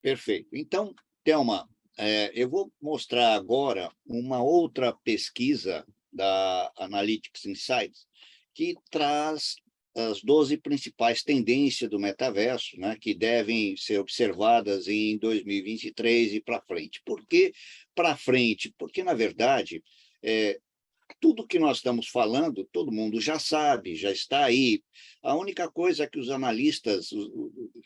Perfeito. Então, Thelma, eu vou mostrar agora uma outra pesquisa da Analytics Insights que traz as 12 principais tendências do metaverso, né, que devem ser observadas em 2023 e para frente. Por que para frente? Porque, na verdade, é, tudo que nós estamos falando, todo mundo já sabe, já está aí. A única coisa é que os analistas,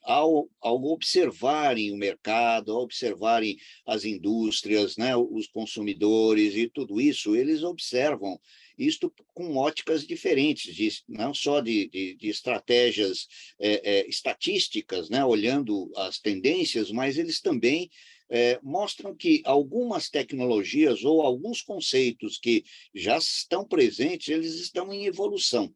ao observarem o mercado, ao observarem as indústrias, né, os consumidores e tudo isso, eles observam isto com óticas diferentes, não só de estratégias estatísticas, né, olhando as tendências, mas eles também mostram que algumas tecnologias ou alguns conceitos que já estão presentes, eles estão em evolução.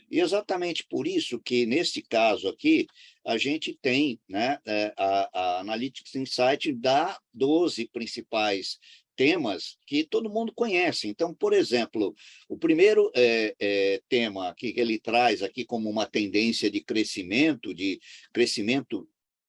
E exatamente por isso que, nesse caso aqui, a gente tem, né, a Analytics Insight dá 12 principais temas que todo mundo conhece. Então, por exemplo, o primeiro tema que ele traz aqui como uma tendência de crescimento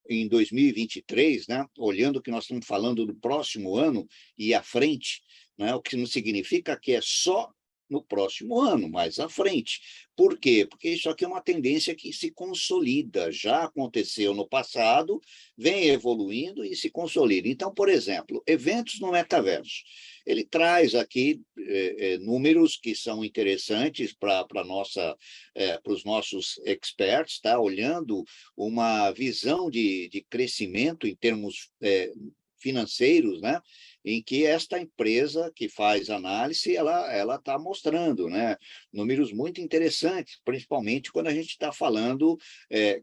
em 2023, né, olhando que nós estamos falando do próximo ano e à frente, né, o que não significa que é só no próximo ano, mais à frente. Por quê? Porque isso aqui é uma tendência que se consolida, já aconteceu no passado, vem evoluindo e se consolida. Então, por exemplo, eventos no metaverso. Ele traz aqui números que são interessantes para os nossos experts, tá? Olhando uma visão de crescimento em termos financeiros, né? Em que esta empresa que faz análise, ela está mostrando, né, números muito interessantes, principalmente quando a gente está falando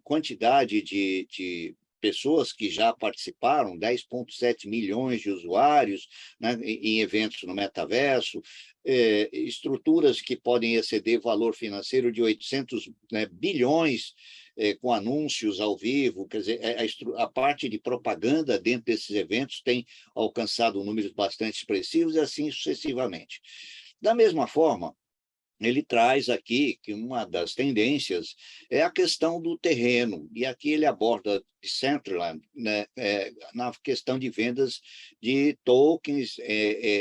quantidade de pessoas que já participaram, 10,7 milhões de usuários, né, em eventos no metaverso, estruturas que podem exceder valor financeiro de 800, né, bilhões, com anúncios ao vivo, quer dizer, a parte de propaganda dentro desses eventos tem alcançado números bastante expressivos e assim sucessivamente. Da mesma forma, ele traz aqui que uma das tendências é a questão do terreno, e aqui ele aborda Decentraland, né, na questão de vendas de tokens,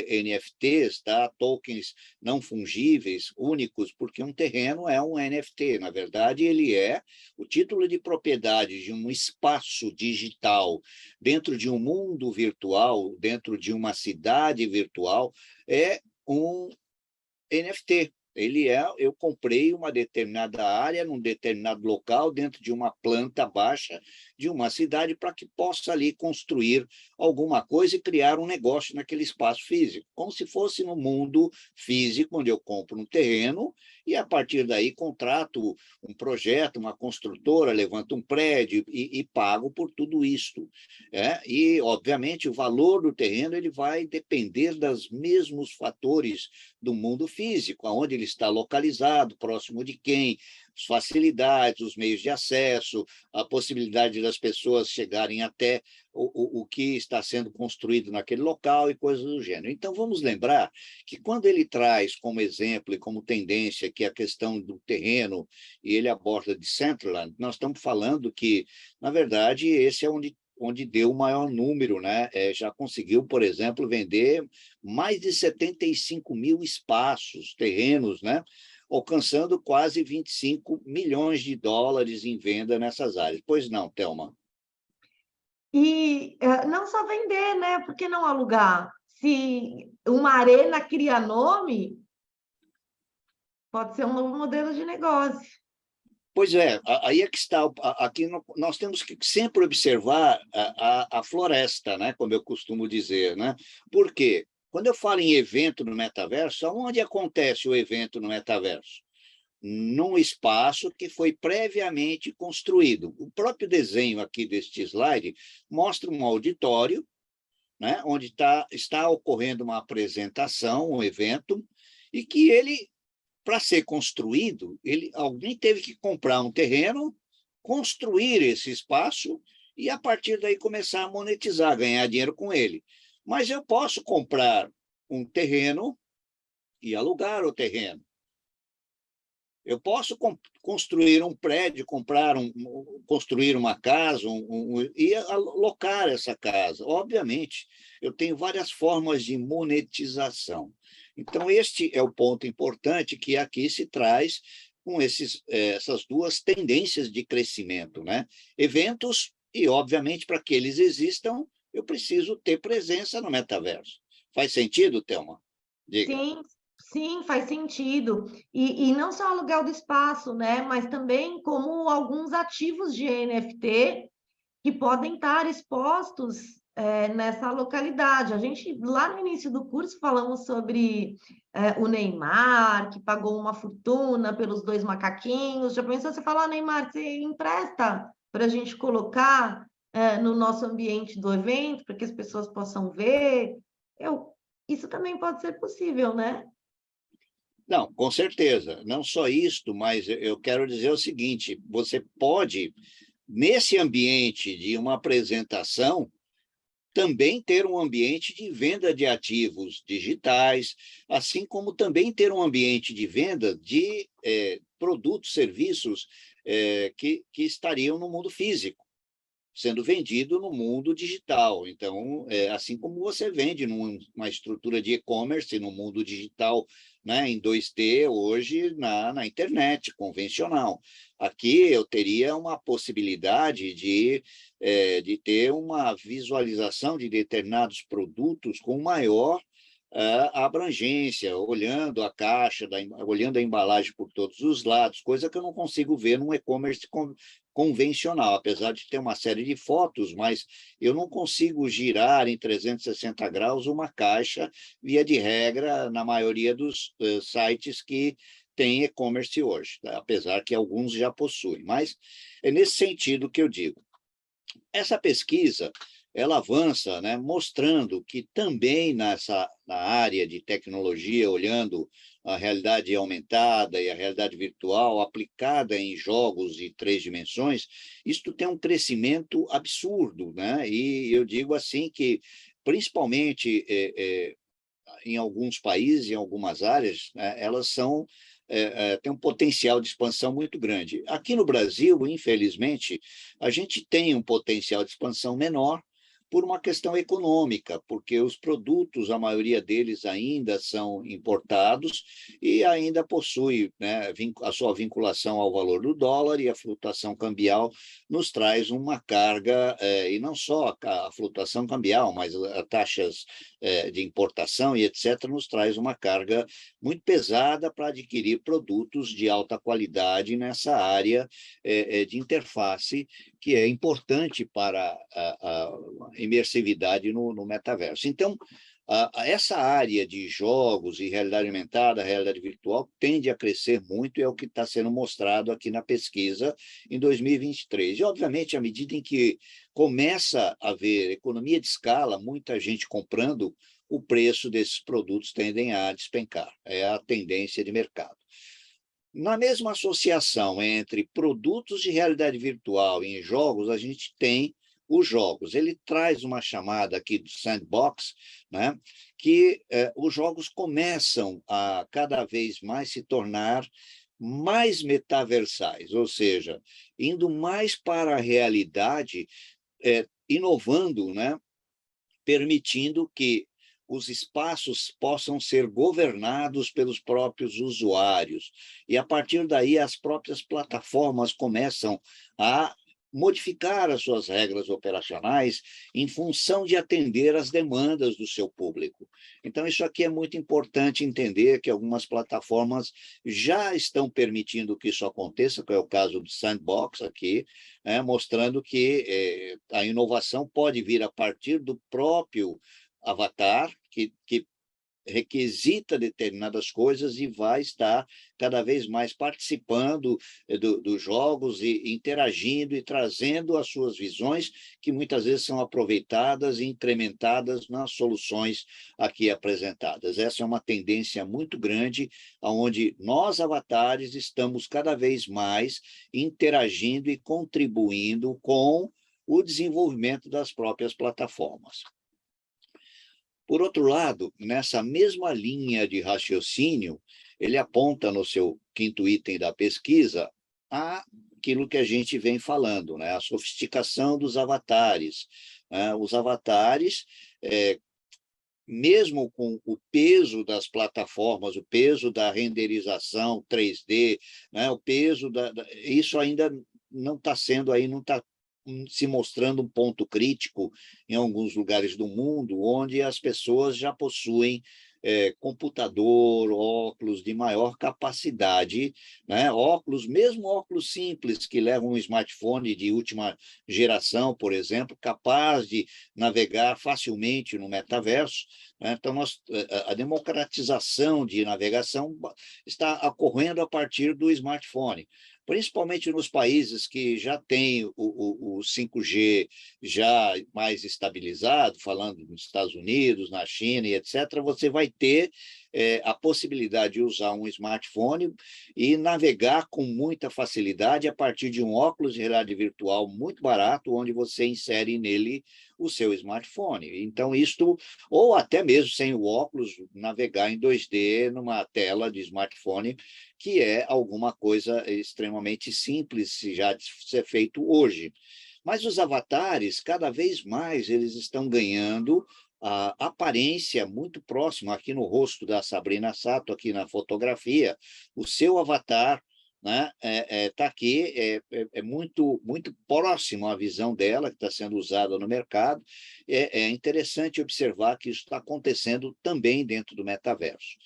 NFTs, tá? Tokens não fungíveis, únicos, porque um terreno é um NFT, na verdade ele é o título de propriedade de um espaço digital dentro de um mundo virtual, dentro de uma cidade virtual, é um NFT. Eu comprei uma determinada área, num determinado local, dentro de uma planta baixa de uma cidade, para que possa ali construir alguma coisa e criar um negócio naquele espaço físico, como se fosse no mundo físico, onde eu compro um terreno e, a partir daí, contrato um projeto, uma construtora, levanto um prédio e pago por tudo isto. E, obviamente, o valor do terreno ele vai depender dos mesmos fatores do mundo físico, aonde ele está localizado, próximo de quem, as facilidades, os meios de acesso, a possibilidade das pessoas chegarem até o que está sendo construído naquele local e coisas do gênero. Então, vamos lembrar que quando ele traz como exemplo e como tendência que a questão do terreno, e ele aborda de Centerland, nós estamos falando que, na verdade, esse é onde deu o maior número, né? Já conseguiu, por exemplo, vender mais de 75 mil espaços, terrenos, né? Alcançando quase 25 milhões de dólares em venda nessas áreas. Pois não, Thelma? E não só vender, né? Por que não alugar? Se uma arena cria nome, pode ser um novo modelo de negócio. Pois é, aí é que está. Aqui nós temos que sempre observar a floresta, né? Como eu costumo dizer, né? Por quê? Quando eu falo em evento no metaverso, onde acontece o evento no metaverso? Num espaço que foi previamente construído. O próprio desenho aqui deste slide mostra um auditório, né, onde está ocorrendo uma apresentação, um evento, e que ele, para ser construído, alguém teve que comprar um terreno, construir esse espaço e, a partir daí, começar a monetizar, ganhar dinheiro com ele. Mas eu posso comprar um terreno e alugar o terreno. Eu posso construir um prédio, construir uma casa e alocar essa casa. Obviamente, eu tenho várias formas de monetização. Então, este é o ponto importante que aqui se traz com essas duas tendências de crescimento, né? Eventos, e, obviamente, para que eles existam, eu preciso ter presença no metaverso. Faz sentido, Thelma? Diga. Sim, sim, faz sentido. E não só aluguel do espaço, né? Mas também como alguns ativos de NFT que podem estar expostos nessa localidade. A gente, lá no início do curso, falamos sobre o Neymar, que pagou uma fortuna pelos dois macaquinhos. Já pensou, você fala, Neymar, você empresta para a gente colocar no nosso ambiente do evento, para que as pessoas possam ver? Isso também pode ser possível, né? Não, com certeza. Não só isto, mas eu quero dizer o seguinte: você pode, nesse ambiente de uma apresentação, também ter um ambiente de venda de ativos digitais, assim como também ter um ambiente de venda de produtos, serviços que estariam no mundo físico, sendo vendido no mundo digital. Então, assim como você vende numa estrutura de e-commerce no mundo digital, né, em 2D, hoje na internet convencional. Aqui eu teria uma possibilidade de ter uma visualização de determinados produtos com maior abrangência, olhando a caixa, olhando a embalagem por todos os lados, coisa que eu não consigo ver num e-commerce convencional, apesar de ter uma série de fotos, mas eu não consigo girar em 360 graus uma caixa, via de regra, na maioria dos sites que tem e-commerce hoje, tá? Apesar que alguns já possuem. Mas é nesse sentido que eu digo. Essa pesquisa ela avança, né, mostrando que também na área de tecnologia, olhando a realidade aumentada e a realidade virtual aplicada em jogos de 3 dimensões, isto tem um crescimento absurdo, né? E eu digo assim que, principalmente em alguns países, em algumas áreas, né, elas têm um potencial de expansão muito grande. Aqui no Brasil, infelizmente, a gente tem um potencial de expansão menor por uma questão econômica, porque os produtos, a maioria deles ainda são importados e ainda possui, né, a sua vinculação ao valor do dólar, e a flutuação cambial nos traz uma carga, e não só a flutuação cambial, mas as taxas de importação e etc., nos traz uma carga muito pesada para adquirir produtos de alta qualidade nessa área de interface, que é importante para a imersividade no metaverso. Então, essa área de jogos e realidade aumentada, realidade virtual, tende a crescer muito, e é o que está sendo mostrado aqui na pesquisa em 2023. E, obviamente, à medida em que começa a haver economia de escala, muita gente comprando, o preço desses produtos tendem a despencar. É a tendência de mercado. Na mesma associação entre produtos de realidade virtual e jogos, a gente tem os jogos. Ele traz uma chamada aqui do sandbox, né, que os jogos começam a cada vez mais se tornar mais metaversais, ou seja, indo mais para a realidade, inovando, né, permitindo que os espaços possam ser governados pelos próprios usuários. E, a partir daí, as próprias plataformas começam a modificar as suas regras operacionais em função de atender às demandas do seu público. Então, isso aqui é muito importante entender, que algumas plataformas já estão permitindo que isso aconteça, que é o caso do Sandbox aqui, mostrando que a inovação pode vir a partir do próprio avatar, que requisita determinadas coisas e vai estar cada vez mais participando dos jogos e interagindo e trazendo as suas visões, que muitas vezes são aproveitadas e incrementadas nas soluções aqui apresentadas. Essa é uma tendência muito grande, onde nós, avatares, estamos cada vez mais interagindo e contribuindo com o desenvolvimento das próprias plataformas. Por outro lado, nessa mesma linha de raciocínio, ele aponta no seu quinto item da pesquisa aquilo que a gente vem falando, né? A sofisticação dos avatares. Né? Os avatares, mesmo com o peso das plataformas, o peso da renderização 3D, né? O peso isso ainda não está sendo aí, não está se mostrando um ponto crítico em alguns lugares do mundo, onde as pessoas já possuem computador, óculos de maior capacidade, né? Óculos, mesmo óculos simples, que levam um smartphone de última geração, por exemplo, capaz de navegar facilmente no metaverso. Né? Então, a democratização de navegação está ocorrendo a partir do smartphone, principalmente nos países que já têm o 5G já mais estabilizado, falando nos Estados Unidos, na China e etc., você vai ter a possibilidade de usar um smartphone e navegar com muita facilidade a partir de um óculos de realidade virtual muito barato, onde você insere nele o seu smartphone. Então, isto, ou até mesmo sem o óculos, navegar em 2D numa tela de smartphone, que é alguma coisa extremamente simples já de ser feito hoje. Mas os avatares, cada vez mais, eles estão ganhando a aparência muito próxima, aqui no rosto da Sabrina Sato, aqui na fotografia, o seu avatar, né, tá aqui, é muito, muito próximo à visão dela, que está sendo usada no mercado. É interessante observar que isso está acontecendo também dentro do metaverso.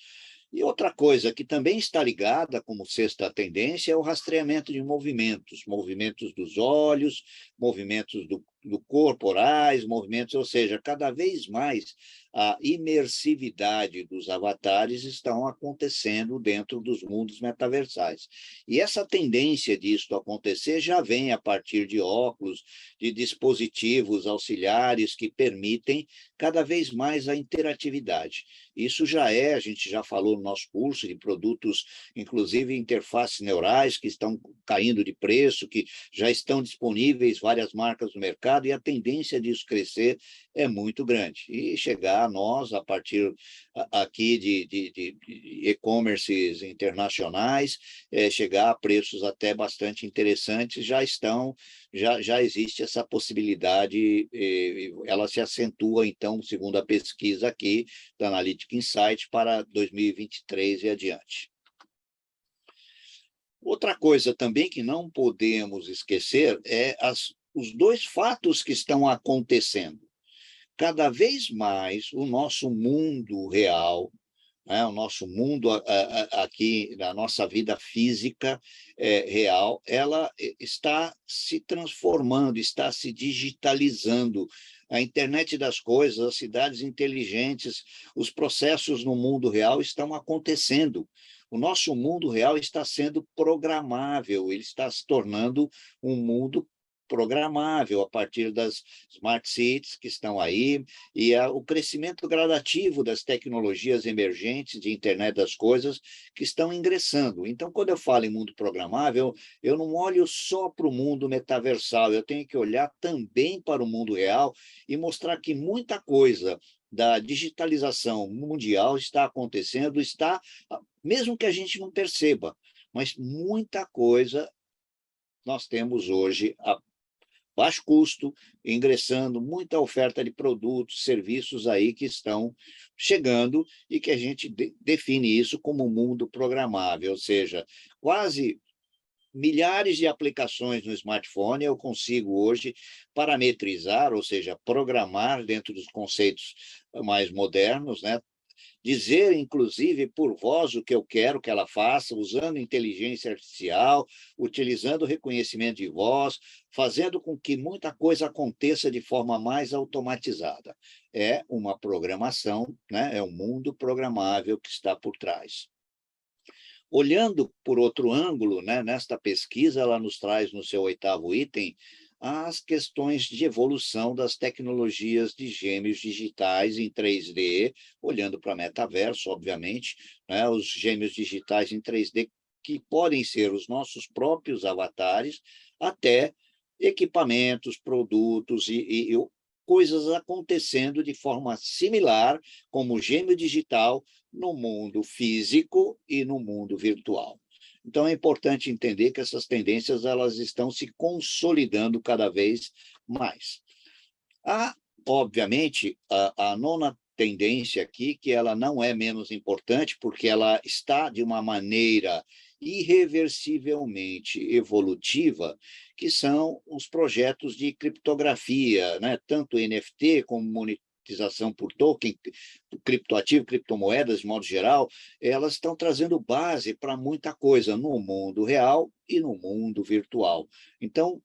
E outra coisa que também está ligada como sexta tendência é o rastreamento de movimentos, movimentos dos olhos, movimentos do corporais, movimentos, ou seja, cada vez mais a imersividade dos avatares estão acontecendo dentro dos mundos metaversais. E essa tendência disso acontecer já vem a partir de óculos, de dispositivos auxiliares que permitem cada vez mais a interatividade. Isso a gente já falou no nosso curso de produtos, inclusive interfaces neurais, que estão caindo de preço, que já estão disponíveis várias marcas no mercado, e a tendência disso crescer é muito grande. E chegar a nós, a partir aqui de e-commerces internacionais, chegar a preços até bastante interessantes, já existe essa possibilidade, ela se acentua, então, segundo a pesquisa aqui da Analytics Insights, para 2023 e adiante. Outra coisa também que não podemos esquecer é os dois fatos que estão acontecendo. Cada vez mais o nosso mundo real, né, o nosso mundo aqui, na nossa vida física real, ela está se transformando, está se digitalizando. A internet das coisas, as cidades inteligentes, os processos no mundo real estão acontecendo. O nosso mundo real está sendo programável, ele está se tornando um mundo programável a partir das smart cities que estão aí, e o crescimento gradativo das tecnologias emergentes de internet das coisas que estão ingressando. Então, quando eu falo em mundo programável, eu não olho só para o mundo metaversal, eu tenho que olhar também para o mundo real e mostrar que muita coisa da digitalização mundial está acontecendo, mesmo que a gente não perceba, mas muita coisa nós temos hoje a baixo custo, ingressando muita oferta de produtos, serviços aí que estão chegando e que a gente define isso como mundo programável, ou seja, quase milhares de aplicações no smartphone eu consigo hoje parametrizar, ou seja, programar dentro dos conceitos mais modernos, né? Dizer, inclusive, por voz o que eu quero que ela faça, usando inteligência artificial, utilizando reconhecimento de voz, fazendo com que muita coisa aconteça de forma mais automatizada. É uma programação, né? É um mundo programável que está por trás. Olhando por outro ângulo, né, nesta pesquisa, ela nos traz no seu 8º item as questões de evolução das tecnologias de gêmeos digitais em 3D, olhando para metaverso, obviamente, né, os gêmeos digitais em 3D que podem ser os nossos próprios avatares, até equipamentos, produtos e coisas acontecendo de forma similar, como gêmeo digital, no mundo físico e no mundo virtual. Então, é importante entender que essas tendências elas estão se consolidando cada vez mais. Há, obviamente, a nona tendência aqui, que ela não é menos importante, porque ela está de uma maneira irreversivelmente evolutiva, que são os projetos de criptografia, né? Tanto NFT como monetização por token, criptoativo, criptomoedas, de modo geral, elas estão trazendo base para muita coisa no mundo real e no mundo virtual. Então,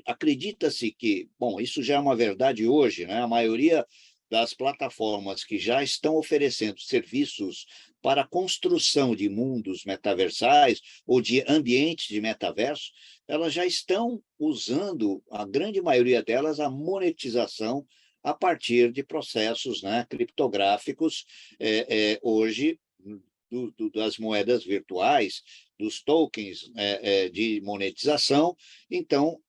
acredita-se que, bom, isso já é uma verdade hoje, né? A maioria das plataformas que já estão oferecendo serviços para a construção de mundos metaversais ou de ambientes de metaverso, elas já estão usando, a grande maioria delas, a monetização a partir de processos, né, criptográficos, hoje, das moedas virtuais, dos tokens de monetização. Então,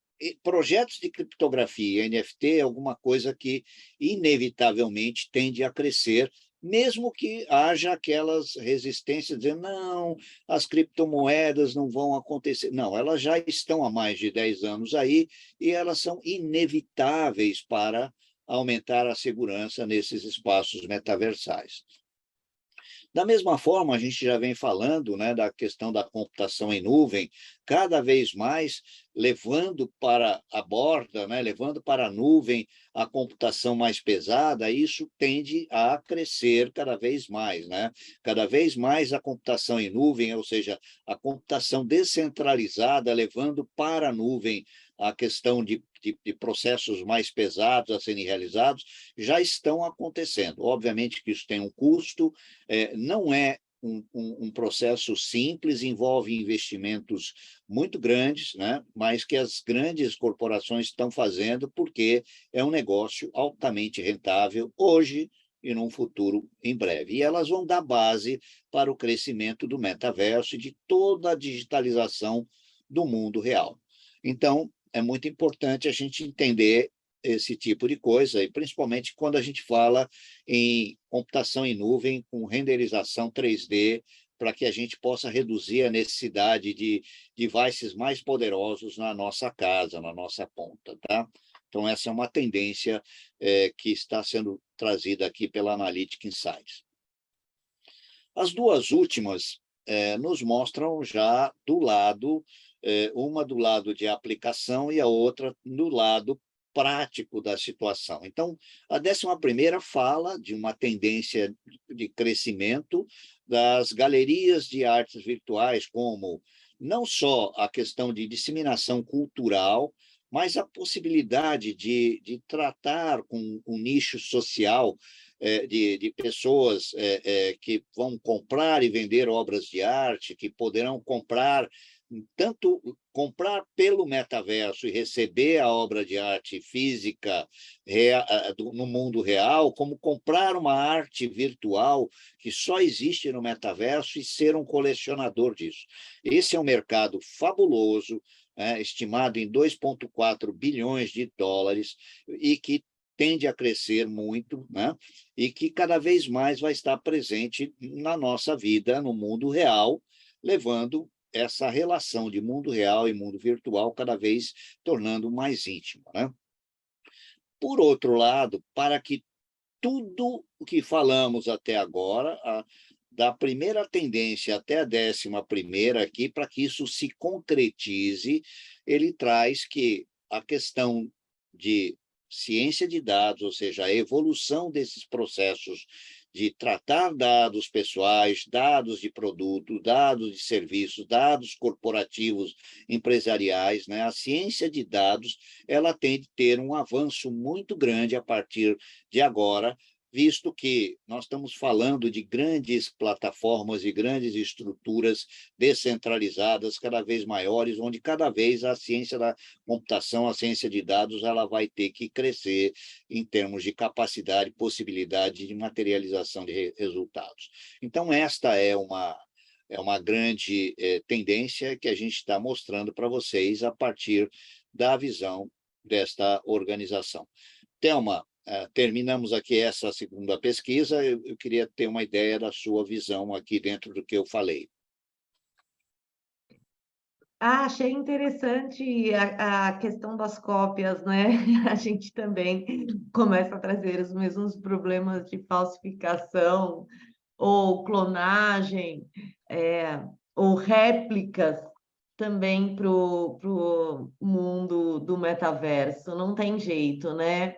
projetos de criptografia e NFT é alguma coisa que, inevitavelmente, tende a crescer, mesmo que haja aquelas resistências dizendo, não, as criptomoedas não vão acontecer. Não, elas já estão há mais de 10 anos aí e elas são inevitáveis para aumentar a segurança nesses espaços metaversais. Da mesma forma, a gente já vem falando, né, da questão da computação em nuvem, cada vez mais levando para a borda, né, levando para a nuvem a computação mais pesada, isso tende a crescer cada vez mais, né? Cada vez mais a computação em nuvem, ou seja, a computação descentralizada, levando para a nuvem a questão de processos mais pesados a serem realizados, já estão acontecendo. Obviamente que isso tem um custo, não é um processo simples, envolve investimentos muito grandes, né? Mas que as grandes corporações estão fazendo porque é um negócio altamente rentável hoje e num futuro em breve. E elas vão dar base para o crescimento do metaverso e de toda a digitalização do mundo real. Então, é muito importante a gente entender esse tipo de coisa, e principalmente quando a gente fala em computação em nuvem com renderização 3D, para que a gente possa reduzir a necessidade de devices mais poderosos na nossa casa, na nossa ponta, tá? Então, essa é uma tendência que está sendo trazida aqui pela Analytic Insights. As duas últimas nos mostram já do lado, uma do lado de aplicação e a outra do lado prático da situação. Então, a 11ª fala de uma tendência de crescimento das galerias de artes virtuais, como não só a questão de disseminação cultural, mas a possibilidade de tratar com um nicho social de pessoas que vão comprar e vender obras de arte, que poderão comprar, tanto comprar pelo metaverso e receber a obra de arte física no mundo real, como comprar uma arte virtual que só existe no metaverso e ser um colecionador disso. Esse é um mercado fabuloso, estimado em 2,4 bilhões de dólares, e que tende a crescer muito, né? E que cada vez mais vai estar presente na nossa vida, no mundo real, levando essa relação de mundo real e mundo virtual cada vez tornando mais íntima, né? Por outro lado, para que tudo o que falamos até agora, da primeira tendência até a 11ª aqui, para que isso se concretize, ele traz que a questão de ciência de dados, ou seja, a evolução desses processos de tratar dados pessoais, dados de produto, dados de serviços, dados corporativos, empresariais, né? A ciência de dados, ela tem de ter um avanço muito grande a partir de agora, visto que nós estamos falando de grandes plataformas e grandes estruturas descentralizadas, cada vez maiores, onde cada vez a ciência da computação, a ciência de dados, ela vai ter que crescer em termos de capacidade, possibilidade de materialização de resultados. Então, esta é uma grande tendência que a gente está mostrando para vocês a partir da visão desta organização. Thelma, terminamos aqui essa segunda pesquisa. Eu queria ter uma ideia da sua visão aqui dentro do que eu falei. Achei interessante a questão das cópias, né? A gente também começa a trazer os mesmos problemas de falsificação ou clonagem, ou réplicas também para o mundo do metaverso. Não tem jeito, né?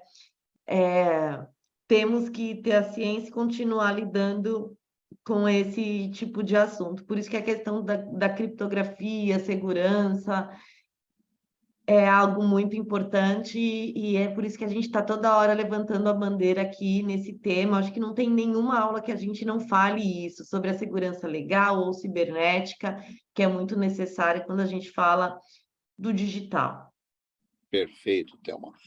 Temos que ter a ciência e continuar lidando com esse tipo de assunto. Por isso que a questão da criptografia, segurança, é algo muito importante e é por isso que a gente está toda hora levantando a bandeira aqui nesse tema. Acho que não tem nenhuma aula que a gente não fale isso, sobre a segurança legal ou cibernética, que é muito necessária quando a gente fala do digital. Perfeito, Thelma.